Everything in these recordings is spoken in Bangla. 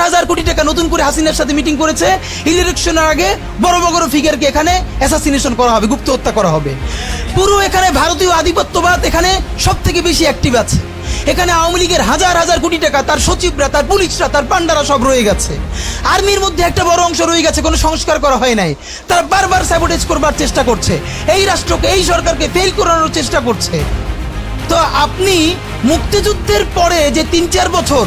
হাজার কোটি টাকা নতুন করে হাসিনার সাথে মিটিং করেছে। ইলেকশনের আগে বড় বড় ফিগারকে এখানে অ্যাসাসিনেশন করা হবে, গুপ্ত হত্যা করা হবে। পুরো এখানে ভারতীয় আধিপত্যবাদ এখানে সব থেকে বেশি অ্যাক্টিভ আছে। এখানে আওয়ামী লীগের হাজার হাজার কোটি টাকা, তার সচিবরা, তার পুলিশরা, তার পান্ডারা সব রয়ে গেছে। আর্মির মধ্যে একটা বড় অংশ রয়ে গেছে, কোনো সংস্কার করা হয় নাই। তারা বারবার স্যাবোটেজ করবার চেষ্টা করছে, এই রাষ্ট্রকে, এই সরকারকে ফেল করানোর চেষ্টা করছে। তো আপনি মুক্তিযুদ্ধের পরে যে ৩-৪ বছর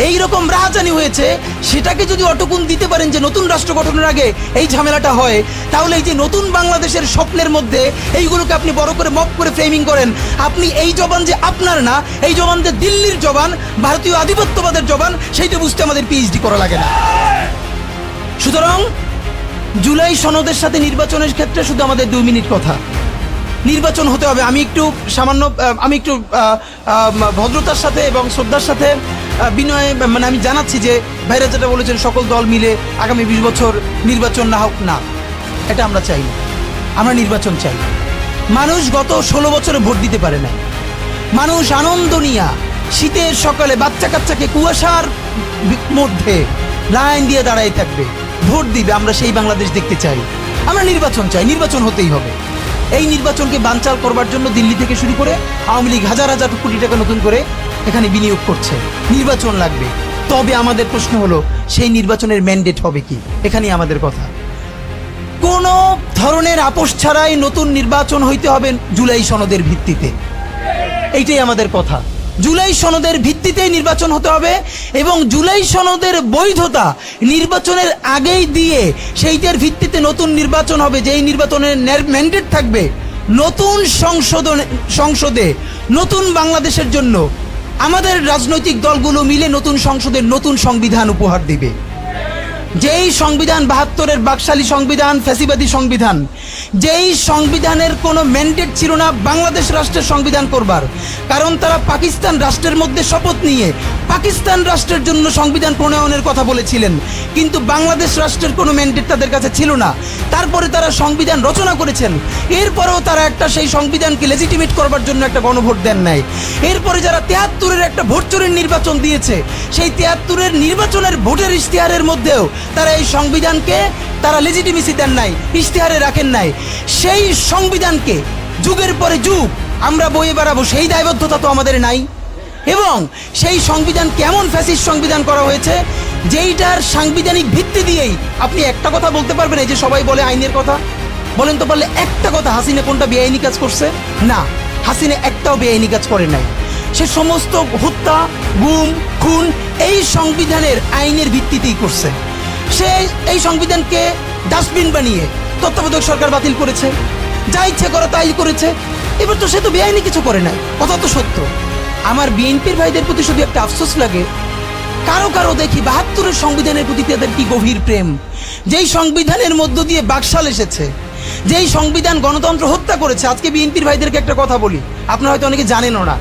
এইরকম রাহাজানি হয়েছে, সেটাকে যদি অটকুন দিতে পারেন যে নতুন রাষ্ট্র গঠনের আগে এই ঝামেলাটা হয়, তাহলে এই যে নতুন বাংলাদেশের স্বপ্নের মধ্যে এইগুলোকে আপনি বড় করে মপ করে ফ্রেমিং করেন, আপনি এই জবান যে আপনার না, এই জবান যে দিল্লির জবান, ভারতীয় আধিপত্যবাদের জবান, সেইটা বুঝতে আমাদের পিএইচডি করা লাগে না। সুতরাং জুলাই সনদের সাথে নির্বাচনের ক্ষেত্রে শুধু আমাদের 2 মিনিট কথা। নির্বাচন হতে হবে। আমি একটু ভদ্রতার সাথে এবং শ্রদ্ধার সাথে বিনয় মানে আমি জানাচ্ছি যে ভাইরা যেটা বলেছেন সকল দল মিলে আগামী 20 বছর নির্বাচন না হোক, না, এটা আমরা চাই না। আমরা নির্বাচন চাই। মানুষ গত 16 বছরে ভোট দিতে পারে না। মানুষ আনন্দ নিয়া শীতের সকালে বাচ্চা কাচ্চাকে কুয়াশার মধ্যে লাইন দিয়ে দাঁড়াই থাকবে, ভোট দিবে। আমরা সেই বাংলাদেশ দেখতে চাই। আমরা নির্বাচন চাই, নির্বাচন হতেই হবে। এই নির্বাচনকে বানচাল করবার জন্য দিল্লি থেকে শুরু করে আওয়ামী লীগ হাজার হাজার কোটি টাকা নতুন করে এখানে বিনিয়োগ করছে। নির্বাচন লাগবে। তবে আমাদের প্রশ্ন হলো, সেই নির্বাচনের ম্যান্ডেট হবে কি? এখানেই আমাদের কথা। কোনো ধরনের আপোষ ছাড়াই নতুন নির্বাচন হইতে হবে জুলাই সনদের ভিত্তিতে। এইটাই আমাদের কথা। জুলাই সনদের ভিত্তিতেই নির্বাচন হতে হবে এবং জুলাই সনদের বৈধতা নির্বাচনের আগেই দিয়ে সেইটার ভিত্তিতে নতুন নির্বাচন হবে, যেই নির্বাচনের ম্যান্ডেট থাকবে নতুন সংসদে নতুন বাংলাদেশের জন্য আমাদের রাজনৈতিক দলগুলো মিলে নতুন সংসদের নতুন সংবিধান উপহার দিবে। যেই সংবিধান 72-এর বাকশালী সংবিধান, ফ্যাসিবাদী সংবিধান, যেই সংবিধানের কোনো ম্যান্ডেট ছিল না বাংলাদেশ রাষ্ট্রের সংবিধান করবার, কারণ তারা পাকিস্তান রাষ্ট্রের মধ্যে শপথ নিয়ে পাকিস্তান রাষ্ট্রের জন্য সংবিধান প্রণয়নের কথা বলেছিলেন, কিন্তু বাংলাদেশ রাষ্ট্রের কোনো ম্যান্ডেট তাদের কাছে ছিল না। তারপরে তারা সংবিধান রচনা করেছেন, এরপরেও তারা একটা সেই সংবিধানকে লেজিটিমেট করবার জন্য একটা গণভোট দেন নাই। এরপরে যারা 73-এর একটা ভোট চোরের নির্বাচন দিয়েছে, সেই 73-এর নির্বাচনের ভোটের ইশতেহারের মধ্যেও তারা এই সংবিধানকে তারা লেজিটিমেসি দেন নাই, ইশতেহারে রাখেন নাই। সেই সংবিধানকে যুগের পরে যুগ আমরা বয়ে বেড়াবো, সেই দায়বদ্ধতা তো আমাদের নাই। এবং সেই সংবিধান কেমন ফ্যাসিস্ট সংবিধান করা হয়েছে, যেইটার সাংবিধানিক ভিত্তি দিয়েই আপনি একটা কথা বলতে পারবেন। এই যে সবাই বলে আইনের কথা, বলেন তো পারলে একটা কথা, হাসিনা কোনটা বেআইনি কাজ করছে? না, হাসিনা একটাও বেআইনি কাজ করে নাই। সে সমস্ত হত্যা, গুম, খুন এই সংবিধানের আইনের ভিত্তিতেই করছে। সে এই সংবিধানকে ডাস্টবিন বানিয়ে তত্ত্বাবধায়ক সরকার বাতিল করেছে, যা ইচ্ছে করে তাই করেছে। এবার তো সে তো বেআইনি কিছু করে নাই, কথা তো সত্য। আমার বিএনপির ভাইদের প্রতি শুধু একটা আফসোস লাগে, কারো কারো দেখি 72-এর সংবিধানের প্রতি তাদের কি গভীর প্রেম, যেই সংবিধানের মধ্য দিয়ে বাকশাল এসেছে, যেই সংবিধান গণতন্ত্র হত্যা করেছে। আজকে বিএনপির ভাইদেরকে একটা কথা বলি, আপনারা হয়তো অনেকে জানেনও না।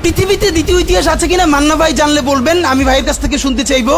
পৃথিবীতে দ্বিতীয় ইতিহাস আছে কিনা মান্না ভাই জানলে বলবেন, আমি ভাইয়ের কাছ থেকে শুনতে চাইবো।